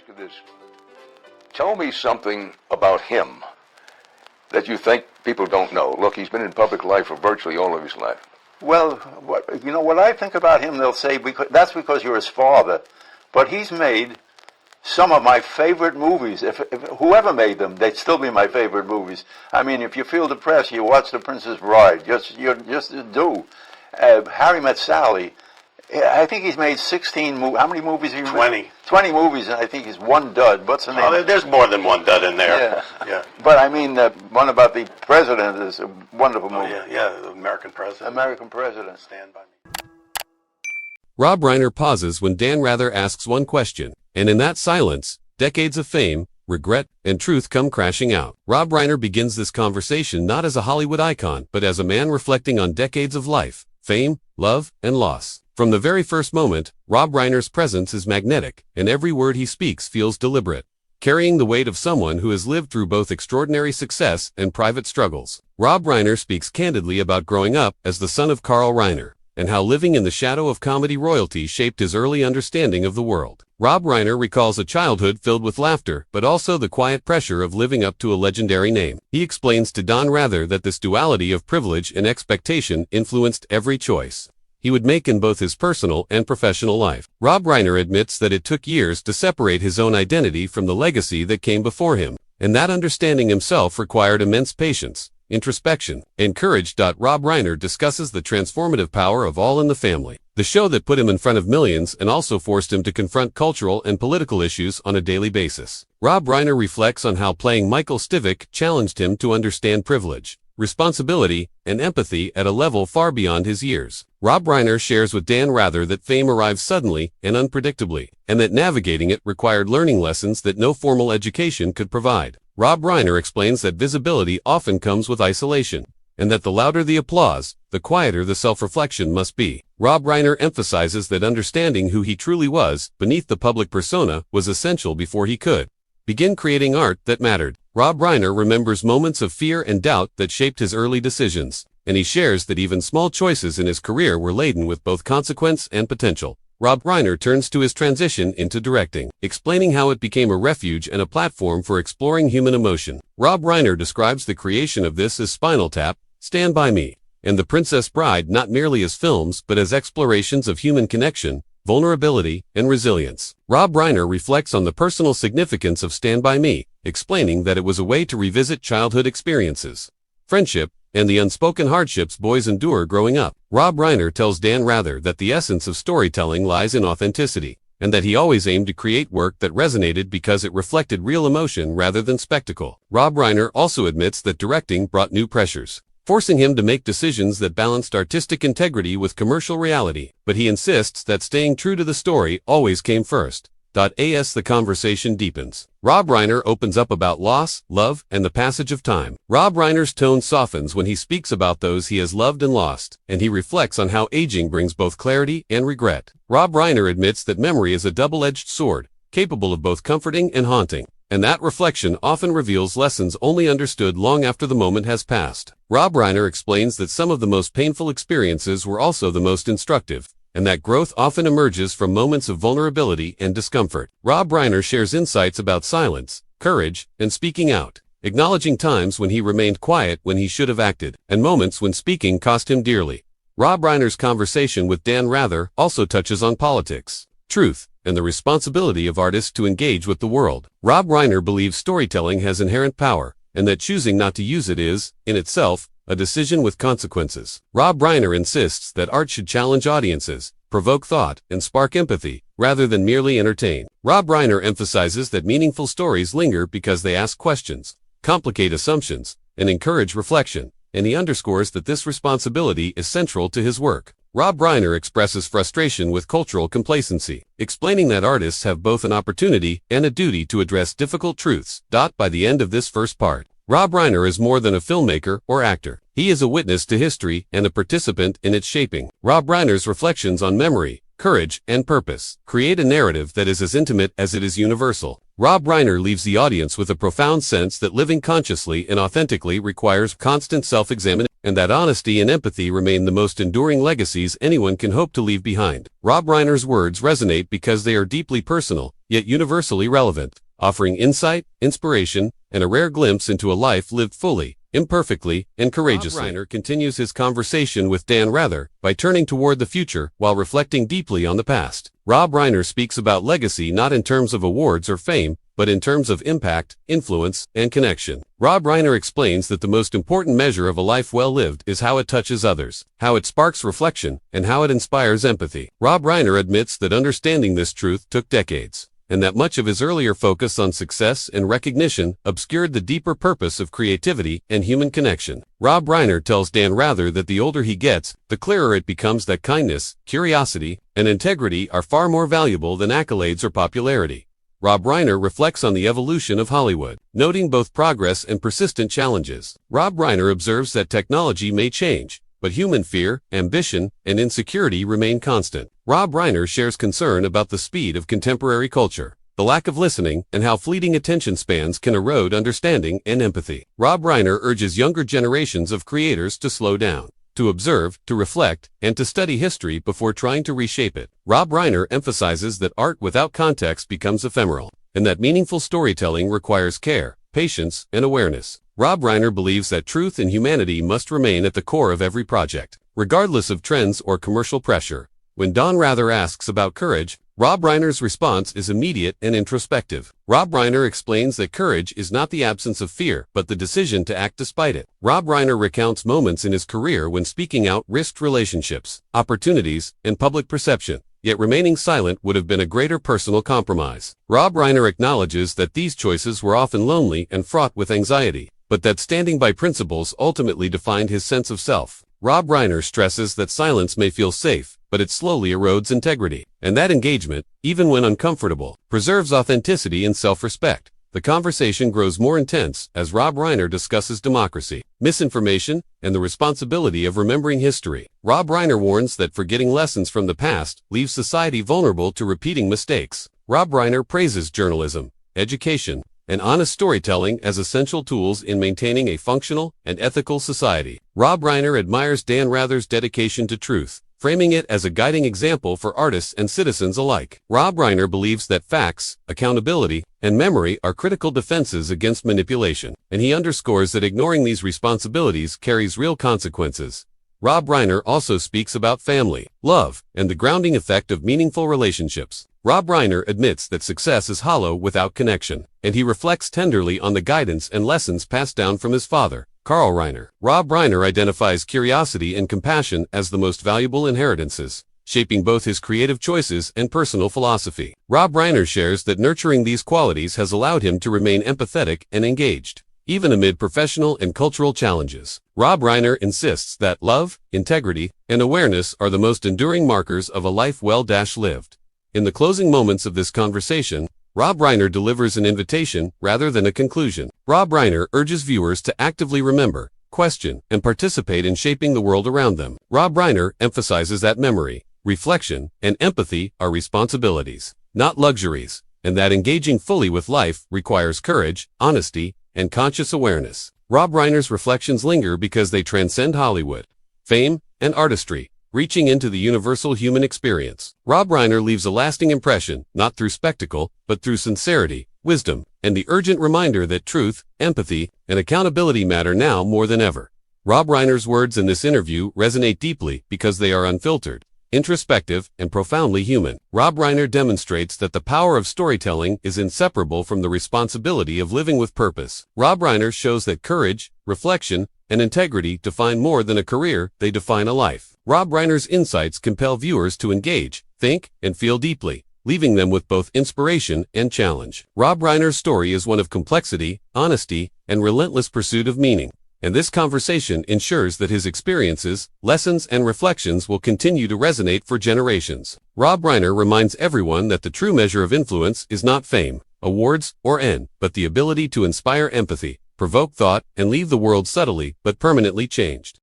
ask you this. Tell me something about him that you think people don't know. Look, he's been in public life for virtually all of his life. Well, what I think about him, they'll say, that's because you're his father. But he's made some of my favorite movies. If whoever made them, they'd still be my favorite movies. I mean, if you feel depressed, you watch The Princess Bride. Just do. Harry Met Sally. I think he's made 16 movies. How many movies have he made? 20 movies, and I think he's one dud. What's the name? Oh, there's more than one dud in there. Yeah. But I mean, the one about the president is a wonderful movie. The American President. American President. Stand by Me. Rob Reiner pauses when Dan Rather asks one question, and in that silence, decades of fame, regret, and truth come crashing out. Rob Reiner begins this conversation not as a Hollywood icon, but as a man reflecting on decades of life, fame, love, and loss. From the very first moment, Rob Reiner's presence is magnetic, and every word he speaks feels deliberate, carrying the weight of someone who has lived through both extraordinary success and private struggles. Rob Reiner speaks candidly about growing up as the son of Carl Reiner, and how living in the shadow of comedy royalty shaped his early understanding of the world. Rob Reiner recalls a childhood filled with laughter, but also the quiet pressure of living up to a legendary name. He explains to Dan Rather that this duality of privilege and expectation influenced every choice he would make in both his personal and professional life. Rob Reiner admits that it took years to separate his own identity from the legacy that came before him, and that understanding himself required immense patience, introspection, and courage. Rob Reiner discusses the transformative power of All in the Family, the show that put him in front of millions and also forced him to confront cultural and political issues on a daily basis. Rob Reiner reflects on how playing Michael Stivic challenged him to understand privilege, responsibility, and empathy at a level far beyond his years. Rob Reiner shares with Dan Rather that fame arrives suddenly and unpredictably, and that navigating it required learning lessons that no formal education could provide. Rob Reiner explains that visibility often comes with isolation, and that the louder the applause, the quieter the self-reflection must be. Rob Reiner emphasizes that understanding who he truly was beneath the public persona was essential before he could begin creating art that mattered. Rob Reiner remembers moments of fear and doubt that shaped his early decisions, and he shares that even small choices in his career were laden with both consequence and potential. Rob Reiner turns to his transition into directing, explaining how it became a refuge and a platform for exploring human emotion. Rob Reiner describes the creation of this as Spinal Tap, Stand By Me, and The Princess Bride not merely as films but as explorations of human connection, vulnerability, and resilience. Rob Reiner reflects on the personal significance of Stand By Me, explaining that it was a way to revisit childhood experiences, friendship, and the unspoken hardships boys endure growing up. Rob Reiner tells Dan Rather that the essence of storytelling lies in authenticity, and that he always aimed to create work that resonated because it reflected real emotion rather than spectacle. Rob Reiner also admits that directing brought new pressures, forcing him to make decisions that balanced artistic integrity with commercial reality, but he insists that staying true to the story always came first. As the conversation deepens, Rob Reiner opens up about loss, love, and the passage of time. Rob Reiner's tone softens when he speaks about those he has loved and lost, and he reflects on how aging brings both clarity and regret. Rob Reiner admits that memory is a double-edged sword, capable of both comforting and haunting, and that reflection often reveals lessons only understood long after the moment has passed. Rob Reiner explains that some of the most painful experiences were also the most instructive, and that growth often emerges from moments of vulnerability and discomfort. Rob Reiner shares insights about silence, courage, and speaking out, acknowledging times when he remained quiet when he should have acted, and moments when speaking cost him dearly. Rob Reiner's conversation with Dan Rather also touches on politics, truth, and the responsibility of artists to engage with the world. Rob Reiner believes storytelling has inherent power, and that choosing not to use it is, in itself, a decision with consequences. Rob Reiner insists that art should challenge audiences, provoke thought, and spark empathy, rather than merely entertain. Rob Reiner emphasizes that meaningful stories linger because they ask questions, complicate assumptions, and encourage reflection, and he underscores that this responsibility is central to his work. Rob Reiner expresses frustration with cultural complacency, explaining that artists have both an opportunity and a duty to address difficult truths. By the end of this first part, Rob Reiner is more than a filmmaker or actor. He is a witness to history and a participant in its shaping. Rob Reiner's reflections on memory, courage, and purpose create a narrative that is as intimate as it is universal, Rob Reiner leaves the audience with a profound sense that living consciously and authentically requires constant self-examination, and that honesty and empathy remain the most enduring legacies anyone can hope to leave behind. Rob Reiner's words resonate because they are deeply personal, yet universally relevant, offering insight, inspiration, and a rare glimpse into a life lived fully, imperfectly, and courageously. Rob Reiner continues his conversation with Dan Rather by turning toward the future while reflecting deeply on the past. Rob Reiner speaks about legacy not in terms of awards or fame, but in terms of impact, influence, and connection. Rob Reiner explains that the most important measure of a life well lived is how it touches others, how it sparks reflection, and how it inspires empathy. Rob Reiner admits that understanding this truth took decades, and that much of his earlier focus on success and recognition obscured the deeper purpose of creativity and human connection. Rob Reiner tells Dan Rather that the older he gets, the clearer it becomes that kindness, curiosity, and integrity are far more valuable than accolades or popularity. Rob Reiner reflects on the evolution of Hollywood, noting both progress and persistent challenges. Rob Reiner observes that technology may change, but human fear, ambition, and insecurity remain constant. Rob Reiner shares concern about the speed of contemporary culture, the lack of listening, and how fleeting attention spans can erode understanding and empathy. Rob Reiner urges younger generations of creators to slow down, to observe, to reflect, and to study history before trying to reshape it. Rob Reiner emphasizes that art without context becomes ephemeral, and that meaningful storytelling requires care, patience, and awareness. Rob Reiner believes that truth and humanity must remain at the core of every project, regardless of trends or commercial pressure. When Dan Rather asks about courage, Rob Reiner's response is immediate and introspective. Rob Reiner explains that courage is not the absence of fear, but the decision to act despite it. Rob Reiner recounts moments in his career when speaking out risked relationships, opportunities, and public perception, yet remaining silent would have been a greater personal compromise. Rob Reiner acknowledges that these choices were often lonely and fraught with anxiety, but that standing by principles ultimately defined his sense of self. Rob Reiner stresses that silence may feel safe, but it slowly erodes integrity, and that engagement, even when uncomfortable, preserves authenticity and self-respect. The conversation grows more intense as Rob Reiner discusses democracy, misinformation, and the responsibility of remembering history. Rob Reiner warns that forgetting lessons from the past leaves society vulnerable to repeating mistakes. Rob Reiner praises journalism, education, and honest storytelling as essential tools in maintaining a functional and ethical society. Rob Reiner admires Dan Rather's dedication to truth, framing it as a guiding example for artists and citizens alike. Rob Reiner believes that facts, accountability, and memory are critical defenses against manipulation, and he underscores that ignoring these responsibilities carries real consequences. Rob Reiner also speaks about family, love, and the grounding effect of meaningful relationships. Rob Reiner admits that success is hollow without connection, and he reflects tenderly on the guidance and lessons passed down from his father, Carl Reiner. Rob Reiner identifies curiosity and compassion as the most valuable inheritances, shaping both his creative choices and personal philosophy. Rob Reiner shares that nurturing these qualities has allowed him to remain empathetic and engaged, even amid professional and cultural challenges. Rob Reiner insists that love, integrity, and awareness are the most enduring markers of a life well-lived. In the closing moments of this conversation, Rob Reiner delivers an invitation rather than a conclusion. Rob Reiner urges viewers to actively remember, question, and participate in shaping the world around them. Rob Reiner emphasizes that memory, reflection, and empathy are responsibilities, not luxuries, and that engaging fully with life requires courage, honesty, and conscious awareness. Rob Reiner's reflections linger because they transcend Hollywood, fame, and artistry, reaching into the universal human experience. Rob Reiner leaves a lasting impression, not through spectacle, but through sincerity, wisdom, and the urgent reminder that truth, empathy, and accountability matter now more than ever. Rob Reiner's words in this interview resonate deeply because they are unfiltered, introspective, and profoundly human. Rob Reiner demonstrates that the power of storytelling is inseparable from the responsibility of living with purpose. Rob Reiner shows that courage, reflection, and integrity define more than a career, they define a life. Rob Reiner's insights compel viewers to engage, think, and feel deeply, leaving them with both inspiration and challenge. Rob Reiner's story is one of complexity, honesty, and relentless pursuit of meaning, and this conversation ensures that his experiences, lessons, and reflections will continue to resonate for generations. Rob Reiner reminds everyone that the true measure of influence is not fame, awards, or but the ability to inspire empathy, provoke thought, and leave the world subtly but permanently changed.